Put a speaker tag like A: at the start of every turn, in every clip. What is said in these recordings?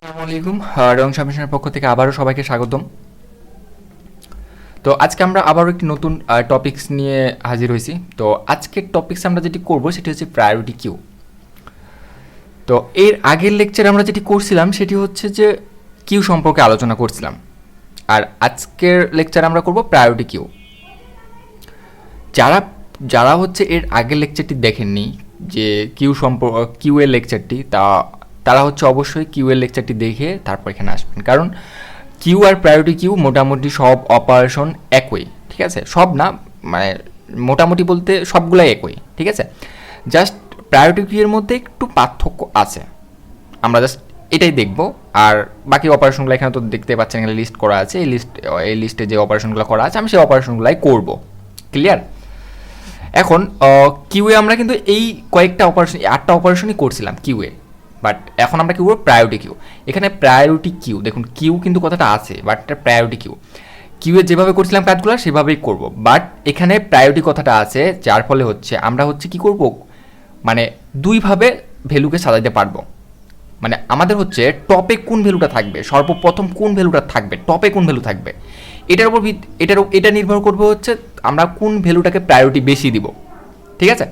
A: আসসালামু আলাইকুম। রং সাবমিশনের পক্ষ থেকে আবারও সবাইকে স্বাগতম। তো আজকে আমরা আবারও একটি নতুন টপিকস নিয়ে হাজির হয়েছি। তো আজকের টপিকস আমরা যেটি করব সেটি হচ্ছে প্রায়োরিটি কিউ। তো এর আগের লেকচারে আমরা যেটি করছিলাম সেটি হচ্ছে যে কিউ সম্পর্কে আলোচনা করছিলাম, আর আজকের লেকচারে আমরা করব প্রায়োরিটি কিউ। যারা যারা হচ্ছে এর আগের লেকচারটি দেখেননি, যে কিউ এর লেকচারটি, তারা হচ্ছে অবশ্যই কিউ এর লেকচারটি দেখে তারপর এখানে আসবেন, কারণ কিউ আর প্রায়োরিটি কিউ মোটামুটি সব অপারেশন একই, ঠিক আছে? সব না, মানে মোটামুটি বলতে সবগুলাই একই, ঠিক আছে? জাস্ট প্রায়োরিটি কিউ এর মধ্যে একটু পার্থক্য আছে, আমরা জাস্ট এটাই দেখব। আর বাকি অপারেশনগুলো এখানে তো দেখতে পাচ্ছেন, এখানে লিস্ট করা আছে। এই লিস্টে যে অপারেশনগুলো করা আছে আমি সেই অপারেশনগুলাই করব। ক্লিয়ার? এখন কিউএ আমরা কিন্তু এই কয়েকটা অপারেশন, 8টা অপারেশনই করছিলাম কিউএ, বাট এখন আমরা কি করবো প্রায়োরিটি কিউ। এখানে প্রায়োরিটি কিউ, দেখুন কিউ কিন্তু কথাটা আছে, বাট এটা প্রায়োরিটি কিউ। কিউএ যেভাবে করছিলাম কাজগুলো সেভাবেই করব, বাট এখানে প্রায়োরিটি কথাটা আছে, যার ফলে হচ্ছে আমরা হচ্ছে কি করব, মানে দুইভাবে ভ্যালুকে সাজাইতে পারবো। মানে আমাদের হচ্ছে টপে কোন ভ্যালুটা থাকবে, সর্বপ্রথম কোন ভ্যালুটা থাকবে, টপে কোন ভ্যালু থাকবে, এটা নির্ভর করবে হচ্ছে আমরা কোন ভ্যালুটাকে প্রায়োরিটি বেশি দিব, ঠিক আছে?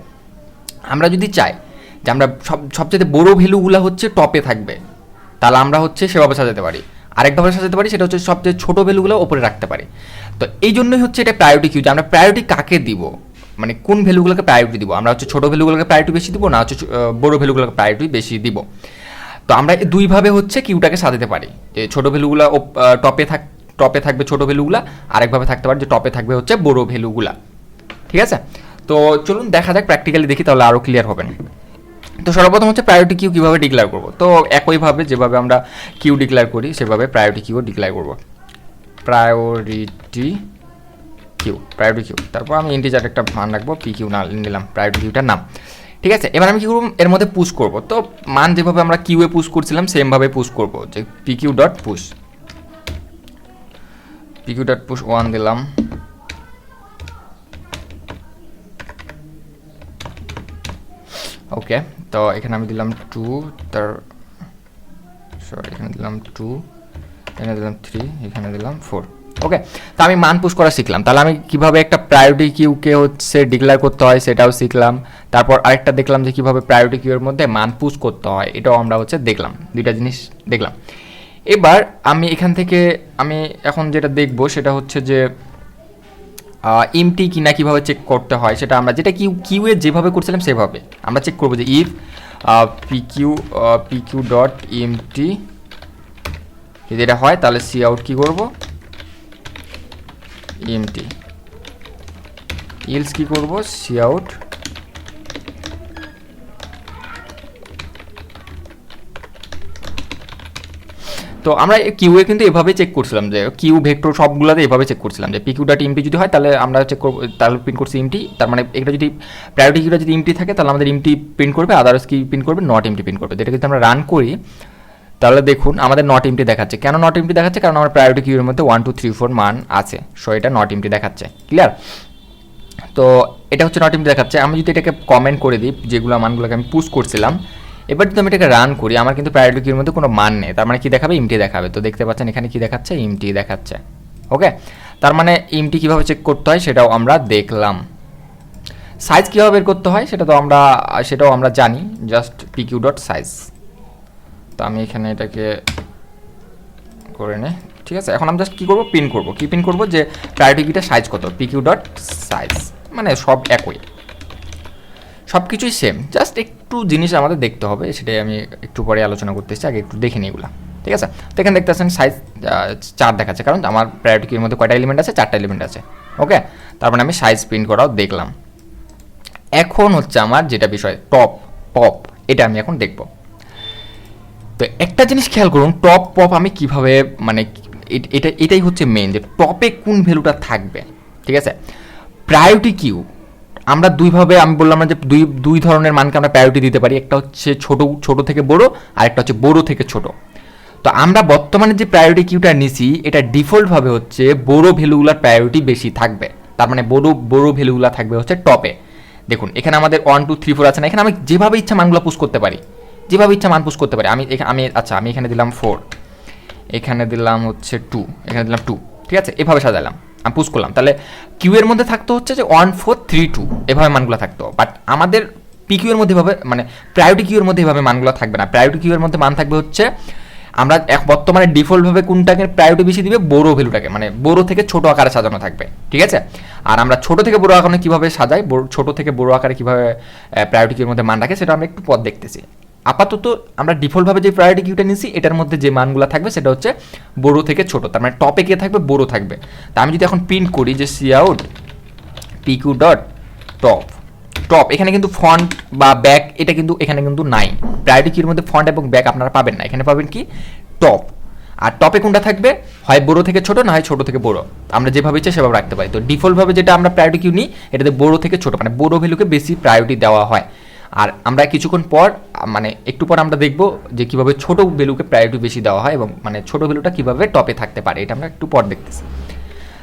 A: আমরা যদি চাই যে আমরা সবচেয়ে বড় ভ্যালুগুলো হচ্ছে টপে থাকবে, তাহলে আমরা হচ্ছে সেভাবে সাজাতে পারি। আরেকভাবে সাজাতে পারি, সেটা হচ্ছে সবচেয়ে ছোট ভ্যালুগুলো ওপরে রাখতে পারি। তো এই জন্যই হচ্ছে এটা প্রায়োরিটি কিউ, যে আমরা প্রায়োরিটি কাকে দিব, মানে কোন ভ্যালুগুলোকে প্রায়োরিটি দিব। আমরা হচ্ছে ছোট ভ্যালুগুলোকে প্রায়োরিটি বেশি দিব, না হচ্ছে বড় ভ্যালুগুলোকে প্রায়োরিটি বেশি দিব। তো আমরা দুইভাবে হচ্ছে কিউটাকে সাজাতে পারি, যে ছোট ভ্যালুগুলো টপে থাকবে ছোট ভ্যালুগুলা, আরেকভাবে থাকতে পারে যে টপে থাকবে হচ্ছে বড় ভ্যালুগুলা, ঠিক আছে? তো চলুন দেখা যাক, প্র্যাকটিক্যালি দেখি, তাহলে আরও ক্লিয়ার হবেন। তো সর্বপ্রথম হচ্ছে প্রায়োরিটি কিউ কীভাবে ডিক্লেয়ার করবো। তো একইভাবে যেভাবে আমরা কিউ ডিক্লেয়ার করি সেভাবে প্রায়োরিটি কিউ ডিক্লেয়ার করবো। প্রায়োরিটি কিউ, তারপর আমি ইন্টিজার একটা মান রাখবো, পি কিউ নিলাম প্রায়োরিটি কিউটার নাম, ঠিক আছে? এবার আমি কী করবো, এর মধ্যে পুশ করব। তো মান যেভাবে আমরা কিউএ পুশ করছিলাম সেমভাবে পুশ করব, যে পি কিউ ডট পুশ 1 দিলাম, ওকে। তো এখানে আমি দিলাম 2, এখানে দিলাম 2, এখানে দিলাম 3, এখানে দিলাম 4, ওকে। তো আমি মান পুশ করা শিখলাম, তাহলে আমি কিভাবে একটা প্রায়োরিটি কিউকে হচ্ছে ডিক্লেয়ার করতে হয় সেটাও শিখলাম। তারপর আরেকটা দেখলাম যে কিভাবে প্রায়োরিটি কিউয়ের মধ্যে মান পুশ করতে হয়, এটাও আমরা হচ্ছে দেখলাম, দুইটা জিনিস দেখলাম। এবার আমি এখান থেকে আমি এখন যেটা দেখব সেটা হচ্ছে যে এমটি কিনা কিভাবে চেক করতে হয়, সেটা আমরা যেটা কিউএ যেভাবে করছিলাম সেভাবে আমরা চেক করবো, যে ইফ পিকিউ ডট এমটি যদি এটা হয় তাহলে সি আউট কী করবো, এমটি, ইলস কী করবো, সি আউট। তো আমরা কিউএ কিন্তু এভাবে চেক করছিলাম, যে কিউ ভেক্টর সবগুলোতে এভাবে চেক করছিলাম, যে পিকিউ ডট ইমটি যদি হয় তাহলে আমরা চেক করবো, তাহলে প্রিন্ট করছি ইমটি। তার মানে এটা যদি প্রায়োরিটি কিউটা যদি ইমটি থাকে তাহলে আমাদের ইমটি প্রিন্ট করবে, আদার্স কি প্রিন্ট করবে, নট ইমটি প্রিন্ট করবে। এটা যদি আমরা রান করি তাহলে দেখুন আমাদের নট ইমটি দেখাচ্ছে। কেন নট ইমটি দেখাচ্ছে? কারণ আমার প্রায়োরিটি কিউর মধ্যে 1 2 3 4 মান আছে, সো এটা নট ইমটি দেখাচ্ছে। ক্লিয়ার? তো এটা হচ্ছে নট ইমটি দেখাচ্ছে। আমি যদি এটাকে কমেন্ট করে দিই, যেগুলো মানগুলোকে আমি পুশ করছিলাম, এবার যদি আমি এটাকে রান করি, আমার কিন্তু প্রায়োরিটি কিউর মধ্যে কোনো মান নেই, তার মানে কি দেখাবে, ইমটি দেখাবে। তো দেখতে পাচ্ছেন এখানে কি দেখাচ্ছে, ইমটি দেখাচ্ছে, ওকে। তার মানে ইমটি কীভাবে চেক করতে হয় সেটাও আমরা দেখলাম। সাইজ কীভাবে বের করতে হয় সেটাও আমরা জানি, জাস্ট পিকিউ ডট সাইজ। তো আমি এখানে এটাকে করে নিই, ঠিক আছে? এখন আমি জাস্ট কী করবো, প্রিন্ট করবো যে প্রায়োরিটি কিউটার সাইজ কত, পিকিউ ডট সাইজ, মানে সব একই, সব কিছুই সেম, জাস্ট একটু জিনিস আমাদের দেখতে হবে, সেটাই আমি একটু পরে আলোচনা করতে এসেছি, আগে একটু দেখে নিই এগুলো, ঠিক আছে? তো এখানে দেখতে পাচ্ছেন সাইজ 4 দেখাচ্ছে, কারণ আমার প্রায়োরিটি কিউর মধ্যে কয়টা এলিমেন্ট আছে, 4টা এলিমেন্ট আছে, ওকে। তারপরে আমি সাইজ প্রিন্ট করাও দেখলাম। এখন হচ্ছে আমার যেটা বিষয় পপ, এটা আমি এখন দেখব। তো একটা জিনিস খেয়াল করুন, পপ আমি কিভাবে, মানে এটাই হচ্ছে মেইন, যে টপে কোন ভ্যালুটা থাকবে, ঠিক আছে? প্রায়োরিটি কিউ আমরা দুইভাবে, আমি বললাম না যে দুই ধরনের মানকে আমরা প্রায়োরিটি দিতে পারি, একটা হচ্ছে ছোট থেকে বড়, আর একটা হচ্ছে বড় থেকে ছোট। তো আমরা বর্তমানে যে প্রায়োরিটি কিউটা নিছি, এটা ডিফল্টভাবে হচ্ছে বড় ভ্যালুগুলোর প্রায়োরিটি বেশি থাকবে, তার মানে বড় ভ্যালুগুলো থাকবে হচ্ছে টপে। দেখুন এখানে আমাদের 1 2 3 4 আছে না, এখানে আমি যেভাবে ইচ্ছা মানগুলো পুশ করতে পারি, যেভাবে ইচ্ছা মান পুশ করতে পারি। আমি এখানে দিলাম 4, এখানে দিলাম হচ্ছে 2, এখানে দিলাম 2, ঠিক আছে, এভাবে সাজালাম, আমি পুশ করলাম। তাহলে কিউ এর মধ্যে থাকতো হচ্ছে যে 1 4 3 2 এভাবে মানগুলো থাকতো। বাট আমাদের পিকিউ এর মধ্যে এভাবে মানে প্রায়োরিটি কিউ এর মধ্যে এভাবে মানগুলো থাকবে না। প্রায়োরিটি কিউ এর মধ্যে মান থাকবে হচ্ছে আমরা বর্তমানে ডিফল্টভাবে কোনটাকে প্রায়োরিটি বেশি দিবে, বড় ভ্যালুটাকে, মানে বড় থেকে ছোট আকারে সাজানো থাকবে, ঠিক আছে। আর আমরা ছোট থেকে বড় আকারে কিভাবে সাজাই, ছোট থেকে বড় আকারে কিভাবে প্রায়োরিটি কিউর মধ্যে মান রাখে সেটা আমরা একটু পর দেখতেছি। আপাতত আমরা ডিফল্টভাবে যে প্রায়োরিটি কিউটা নিচ্ছি এটার মধ্যে যে মানগুলো থাকবে সেটা হচ্ছে বড় থেকে ছোট, তার মানে টপে কে থাকবে, বড় থাকবে। তা আমি যদি এখন প্রিন্ট করি যে cout P Q dot top, top এখানে কিন্তু ফন্ট বা ব্যাক এটা কিন্তু এখানে কিন্তু নাই। প্রায়োরিটি কিউর মধ্যে ফন্ট এবং ব্যাক আপনারা পাবেন না, এখানে পাবেন কি টপ। আর টপে কোনটা থাকবে, হয় বড় থেকে ছোট, না হয় ছোট থেকে বড়, আমরা যেভাবে ইচ্ছে সেভাবে রাখতে পারি। তো ডিফল্টভাবে যেটা আমরা প্রায়োরিটি কিউ নিই এটাতে বড় থেকে ছোট, মানে বড় ভ্যালুকে বেশি প্রায়োরিটি দেওয়া হয়। আর আমরা কিছুক্ষণ পর মানে একটু পর আমরা দেখব যে কীভাবে ছোট ভ্যালুকে প্রায়োরিটি বেশি দেওয়া হয় এবং মানে ছোট ভ্যালুটা কীভাবে টপে থাকতে পারে, এটা আমরা একটু পর দেখতেছি।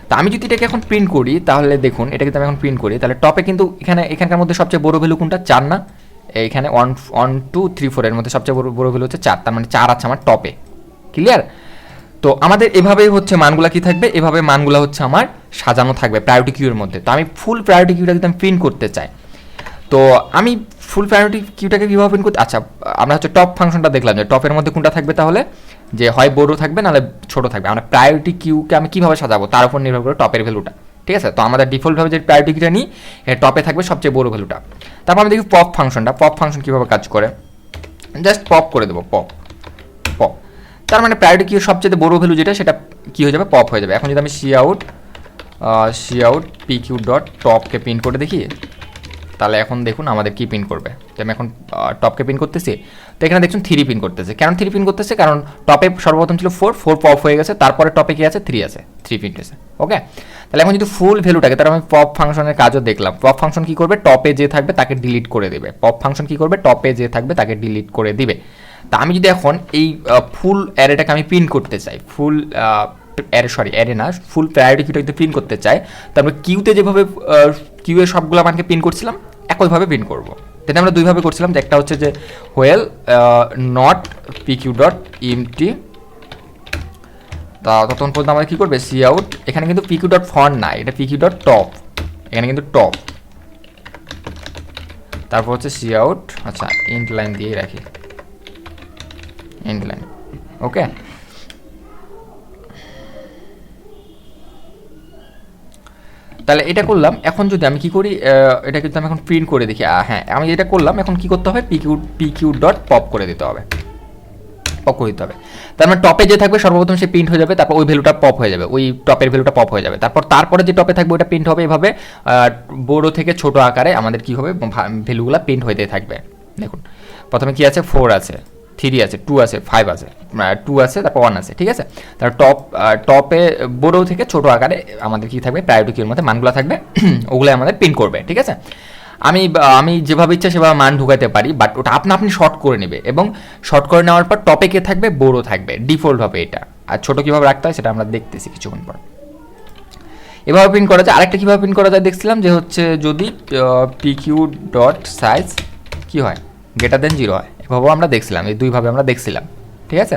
A: তো আমি যদি এটাকে এখন প্রিন্ট করি তাহলে দেখুন, এটাকে আমি এখন প্রিন্ট করি তাহলে টপে কিন্তু এখানকার মধ্যে সবচেয়ে বড় ভ্যালু কোনটা, 4 না, এখানে 1 1 2 3 4 এর মধ্যে সবচেয়ে বড় ভ্যালু হচ্ছে 4, তার মানে 4 আছে আমার টপে, ক্লিয়ার। তো আমাদের এভাবেই হচ্ছে মানগুলা কি থাকবে, এভাবে মানগুলা হচ্ছে আমার সাজানো থাকবে প্রায়োরিটি কিউর মধ্যে। তো আমি ফুল প্রায়োরিটি কিউটা যদি আমি প্রিন্ট করতে চাই, তো আমি ফুল প্রায়োরিটি কিউটাকে কীভাবে প্রিন্ট করতে, আচ্ছা আমরা হচ্ছে টপ ফাংশনটা দেখলাম যে টপের মধ্যে কোনটা থাকবে, তাহলে যে হয় বড় থাকবে নাহলে ছোট থাকবে। আমরা প্রায়োরিটি কিউকে আমি কীভাবে সাজাবো তার উপর নির্ভর করে টপের ভ্যালুটা, ঠিক আছে। তো আমাদের ডিফল্টভাবে যে প্রায়োরিটি কিউটা নিই টপে থাকবে সবচেয়ে বড় ভ্যালুটা। তারপর আমি দেখি পপ ফাংশনটা, পপ ফাংশন কীভাবে কাজ করে, জাস্ট পপ করে দেবো, পপ পপ, তার মানে প্রায়োরিটি কিউর সবচেয়ে বড় ভ্যালু যেটা সেটা কী হয়ে যাবে, পপ হয়ে যাবে। এখন যদি আমি সি আউট পিকিউ ডট টপকে প্রিন্ট করে দেখি তাহলে এখন দেখুন আমাদের কি প্রিন্ট করবে। তো আমি এখন টপকে প্রিন্ট করতেছি, তো এখানে দেখুন 3 প্রিন্ট করতেছে। কেন 3 প্রিন্ট করতেছে, কারণ টপে সর্বপ্রথম ছিল 4 পপ হয়ে গেছে, তারপরে টপে কি আছে 3 আছে, 3 প্রিন্ট আছে, ওকে। তাহলে এখন যদি ফুল ভ্যালুটাকে, তার আমি পপ ফাংশনের কাজও দেখলাম, পপ ফাংশন কি করবে, টপে যে থাকবে তাকে ডিলিট করে দেবে। পপ ফাংশন কি করবে, টপে যে থাকবে তাকে ডিলিট করে দিবে। তা আমি যদি এখন এই ফুল অ্যারেটাকে আমি প্রিন্ট করতে চাই, ফুল অ্যারে না, ফুল প্রায়োরিটি কিউটা যদি প্রিন্ট করতে চাই, তারপরে কিউতে যেভাবে কিউ এর সবগুলো মানকে প্রিন্ট করছিলাম একইভাবে প্রিন্ট করবো। যেটা আমরা দুইভাবে করছিলাম, যে একটা হচ্ছে যে whale not PQ dot empty, তা তখন পর্যন্ত আমাদের কী করবে, সি আউট, এখানে কিন্তু পিকিউ ডট ফন্ট না, এটা পিকিউ ডট টপ, এখানে কিন্তু টপ, তারপর হচ্ছে সি আউট, আচ্ছা ইন্ট লাইন দিয়েই রাখি, ইন্ট লাইন, ওকে। তাহলে এটা করলাম। এখন যদি আমি কি করি, এটা কিন্তু আমি এখন প্রিন্ট করে দেখি, হ্যাঁ আমি এটা করলাম। এখন কি করতে হবে, পিকিউ ডট পপ করে দিতে হবে, পপ করে দিতে হবে। তার মানে টপে যে থাকবে সর্বপ্রথম সে প্রিন্ট হয়ে যাবে, তারপর ওই ভ্যালুটা পপ হয়ে যাবে, ওই টপের ভ্যালুটা পপ হয়ে যাবে। তারপরে যে টপে থাকবে ওটা প্রিন্ট হবে, এভাবে বড় থেকে ছোট আকারে আমাদের কি হবে, ভ্যালুগুলো প্রিন্ট হইতে থাকবে। দেখুন প্রথমে কি আছে, 4 আছে, 3 আছে, 2 আছে, 5 আছে, 2 আছে, তারপর 1 আছে, ঠিক আছে। তারপর টপে বড় থেকে ছোট আকারে আমাদের কি থাকবে, প্রায়োরিটি কিউর মধ্যে মানগুলো থাকবে, ওগুলো আমাদের প্রিন্ট করবে, ঠিক আছে। আমি যেভাবে ইচ্ছা সেভাবে মান ঢুকাতে পারি, বাট ওটা আপনি শর্ট করে নেবে, এবং শর্ট করে নেওয়ার পর টপে কে থাকবে, বড় থাকবে ডিফল্টভাবে এটা। আর ছোট কীভাবে রাখতে হয় সেটা আমরা দেখতেছি কিছুক্ষণ পর। এভাবে প্রিন্ট করা যায়। আরেকটা কীভাবে প্রিন্ট করা যায় দেখছিলাম, যে হচ্ছে যদি পিকিউ ডট সাইজ কী হয়, গ্রেটার দেন 0 হয়, এভাবেও আমরা দেখছিলাম, এই দুইভাবে আমরা দেখছিলাম, ঠিক আছে।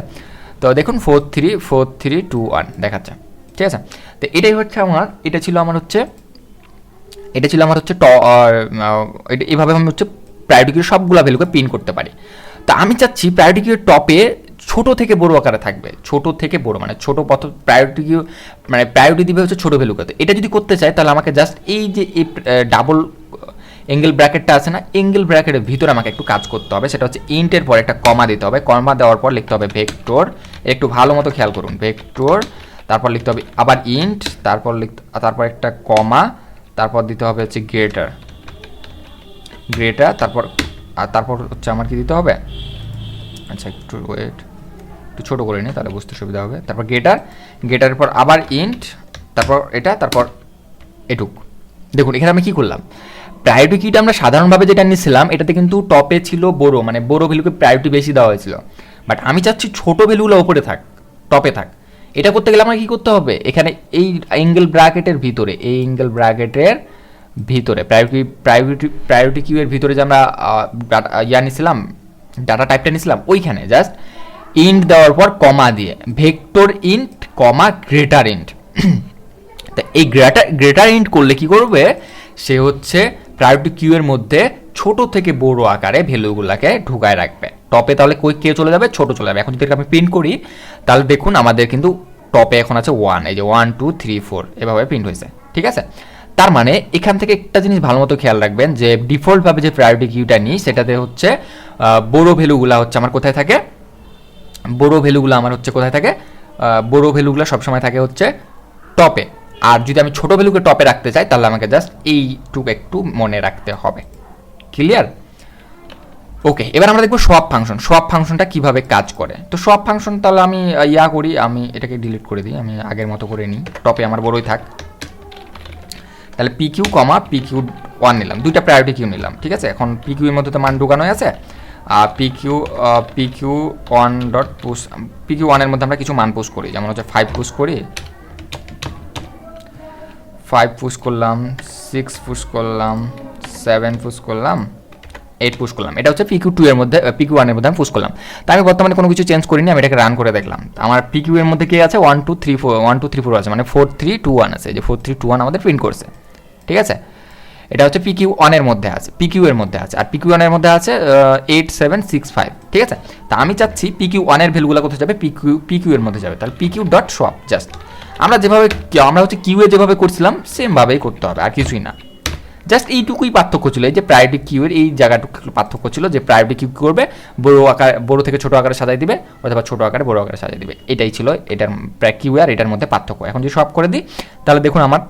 A: তো দেখুন 4 3 4 3 2 1 দেখাচ্ছে, ঠিক আছে। তো এটাই হচ্ছে আমার, এটা ছিল আমার হচ্ছে এইভাবে আমি হচ্ছে প্রায়োরিটি কিউর সবগুলো ভ্যালুকে প্রিন্ট করতে পারি। তো আমি চাচ্ছি প্রায়োরিটি কিউর টপে ছোট থেকে বড় আকারে থাকবে, ছোট থেকে বড়, মানে ছোট পথ প্রায়োরিটি কিউ, মানে প্রায়োরিটি দিবে হচ্ছে ছোট ভ্যালুকে। এটা যদি করতে চাই তাহলে আমাকে জাস্ট এই যে এই ডাবল এঙ্গেল ব্র্যাকেটটা আছে না, এঙ্গেল ব্র্যাকেটের ভিতরে আমাকে একটু কাজ করতে হবে, সেটা হচ্ছে ইন্টের পর একটা কমা দিতে হবে। কমা দেওয়ার পর লিখতে হবে ভেক্টর, একটু ভালো মতো খেয়াল করুন, ভেক্টর, তারপর লিখতে হবে আবার ইন্ট, তারপর একটা কমা, তারপর দিতে হবে হচ্ছে গ্রেটার, তারপর হচ্ছে আমার কি দিতে হবে, আচ্ছা একটু ওয়েট, একটু ছোটো করে নিই তাহলে বুঝতে সুবিধা হবে। তারপর গ্রেটারের পর আবার ইন্ট, তারপর এটা, তারপর এটুক। দেখুন এখানে আমি কী করলাম, প্রায়োরিটি কিটা আমরা সাধারণভাবে যেটা নিয়েছিলাম এটাতে কিন্তু টপে ছিল বড়, মানে বড় ভ্যালুকে প্রায়োরিটি বেশি দেওয়া হয়েছিল, বাট আমি চাচ্ছি ছোট ভ্যালুগুলো ওপরে থাক, টপে থাক। এটা করতে গেলে আমাকে কী করতে হবে, এখানে এই এঙ্গেল ব্র্যাকেটের ভিতরে, এই এঙ্গেল ব্র্যাকেটের ভিতরে প্রায়োরিটি কিউ এর ভিতরে যে আমরা নিয়েছিলাম ডাটা টাইপটা নিয়েছিলাম ওইখানে জাস্ট ইন্ট দেওয়ার পর কমা দিয়ে ভেক্টর ইন্ট কমা গ্রেটার ইন্ট। তো এই গ্রেটার ইন্ট করলে কি করবে, সে হচ্ছে প্রায়োরিটি কিউ এর মধ্যে ছোট থেকে বড় আকারে ভ্যালুগুলোকে ঢুকায় রাখবে টপে। তাহলে কে চলে যাবে, ছোট চলে যাবে। এখন যদি আমি প্রিন্ট করি তাহলে দেখুন আমাদের কিন্তু টপে এখন আছে 1, এই যে 1 2 3 4 এভাবে প্রিন্ট হয়েছে, ঠিক আছে। তার মানে এখান থেকে একটা জিনিস ভালো মতো খেয়াল রাখবেন যে ডিফল্টভাবে যে প্রায়োরিটি কিউটা নিই সেটাতে হচ্ছে বড় ভ্যালুগুলো হচ্ছে আমার কোথায় থাকে, বড় ভ্যালুগুলো আমার হচ্ছে কোথায় থাকে, বড় ভ্যালুগুলো সবসময় থাকে হচ্ছে টপে। আর যদি আমি ছোট ভ্যালুকে টপে রাখতে চাই তাহলে আমাকে জাস্ট এইটুকু একটু মনে রাখতে হবে। ক্লিয়ার? ওকে, এবার আমরা দেখবো সোয়াপ ফাংশন। সোয়াপ ফাংশনটা কিভাবে কাজ করে। তো সোয়াপ ফাংশন তাহলে আমি করি, আমি এটাকে ডিলিট করে দিই, আমি আগের মতো করে নিই, টপে আমার বড়ই থাক। তাহলে P Q comma P Q 1 নিলাম, দুইটা প্রায়োরিটি কিউ নিলাম, ঠিক আছে। এখন পি কিউ এর মধ্যে তো মান ঢোকানো আছে, P Q 1 dot push, P Q 1 এর মধ্যে আমরা কিছু মান পুশ করি, যেমন হচ্ছে 5 পুশ করি, 5 পুশ করলাম, 6 পুশ করলাম, 7 পুশ করলাম, 8 পুশ করলাম। এটা হচ্ছে পিকিউ 2 এর মধ্যে, পিকিউ 1 এর মধ্যে আমি পুশ করলাম। তা আমি বর্তমানে কোনো কিছু চেঞ্জ করিনি, আমি এটাকে রান করে দেখলাম। আমার পিকিউ এর মধ্যে কি আছে, 1 2 3 4 1 2 3 4 আছে, মানে 4 3 2 1 আছে, যে 4 3 2 1 আমাদের প্রিন্ট করছে, ঠিক আছে। এটা হচ্ছে পিকিউ 1 এর মধ্যে আছে, পিকিউ এর মধ্যে আছে, আর পিকিউ 1 এর মধ্যে আছে 8 7 6 5, ঠিক আছে। তা আমি চাচ্ছি পিকিউ 1 এর ভ্যালুগুলো কোথায় যাবে, পিকিউ এর মধ্যে যাবে। তাহলে পিকিউ ডট সোয়াপ, জাস্ট আমরা হচ্ছে কিউ এ যেভাবে করছিলাম সেম ভাবেই করতে হবে, আর কিছুই না। জাস্ট এইটুকুই পার্থক্য ছিল, এই যে প্রায়োরিটি কিউ এর এই জায়গাটুকু পার্থক্য ছিল, যে প্রায়োরিটি কিউ কী করবে, বড় থেকে ছোট আকারে সাজাই দিবে, অথবা ছোট আকারে বড় আকারে সাজাই দিবে। এটাই ছিল এটার কিউ আর এটার মধ্যে পার্থক্য। এখন যদি সব করে দিই তাহলে দেখুন আমার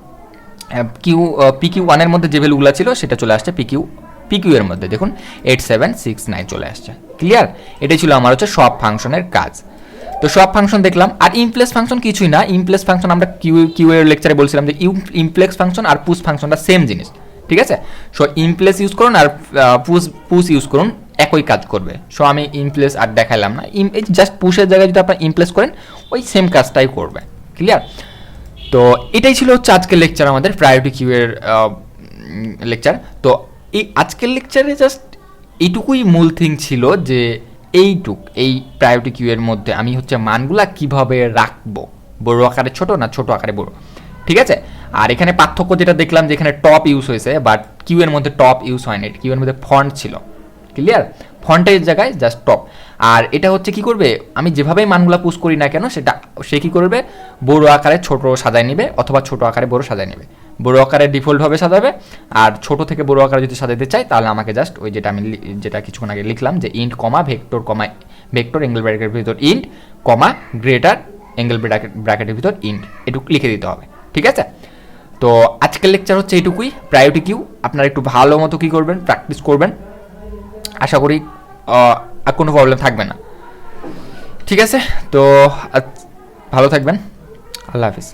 A: পিকিউ 1 এর মধ্যে যে ভ্যালুগুলো ছিল সেটা চলে আসছে পিকিউ এর মধ্যে, দেখুন 8 7 6 9 চলে আসছে। ক্লিয়ার? এটাই ছিল আমার হচ্ছে সব ফাংশনের কাজ। তো সব ফাংশন দেখলাম। আর ইমপ্লেস ফাংশন কিছুই না, ইমপ্লেস ফাংশন আমরা কিউ এর লেকচারে বলছিলাম যে ইমপ্লেক্স ফাংশন আর পুশ ফাংশনটা সেম জিনিস, ঠিক আছে। সো ইমপ্লেস ইউজ করুন আর পুশ ইউজ করুন, একই কাজ করবে। সো আমি ইমপ্লেস আর দেখাইলাম না, জাস্ট পুশের জায়গায় যদি আপনার ইমপ্লেস করেন ওই সেম কাজটাই করবে। ক্লিয়ার? তো এটাই ছিল হচ্ছে আজকের লেকচার, আমাদের প্রায়োরিটি কিউ এর লেকচার। তো এই আজকের লেকচারে জাস্ট এইটুকুই মূল থিং ছিল, যে এই প্রায়োরিটি কিউ এর মধ্যে আমি হচ্ছে মানগুলা কিভাবে রাখবো, বড় আকারে ছোট না ছোট আকারে বড়, ঠিক আছে। আর এখানে পার্থক্য যেটা দেখলাম যে এখানে টপ ইউজ হয়েছে, বাট কিউ এর মধ্যে টপ ইউজ হয়নি, কিউ এর মধ্যে ফন্ট ছিল। ক্লিয়ার? ফন্টের জায়গায় জাস্ট টপ। আর এটা হচ্ছে কি করবে, আমি যেভাবেই মানগুলা পুশ করি না কেন সে কি করবে, বড় আকারে ছোট সাজায় নিবে, অথবা ছোট আকারে বড় সাজায় নিবে। বড় আকারে ডিফল্টভাবে সাজাবে, আর ছোট থেকে বড় আকারে যদি সাজাতে চাই তাহলে আমাকে জাস্ট ওই যেটা কিছুক্ষণ আগে লিখলাম, যে ইন্ট কমা ভেক্টর এঙ্গেল ব্র্যাকেটের ভিতর ইন্ট কমা গ্রেটার এঙ্গেল ব্র্যাকেটের ভিতর ইন্ট, এটুকু লিখে দিতে হবে, ঠিক আছে। তো আজকের লেকচার হচ্ছে এইটুকুই, প্রায়োরিটি কিউ। আপনারা একটু ভালো মতো কি করবেন, প্র্যাকটিস করবেন, আশা করি আর কোনো প্রবলেম থাকবে না, ঠিক আছে। তো ভালো থাকবেন, আল্লাহ হাফিজ।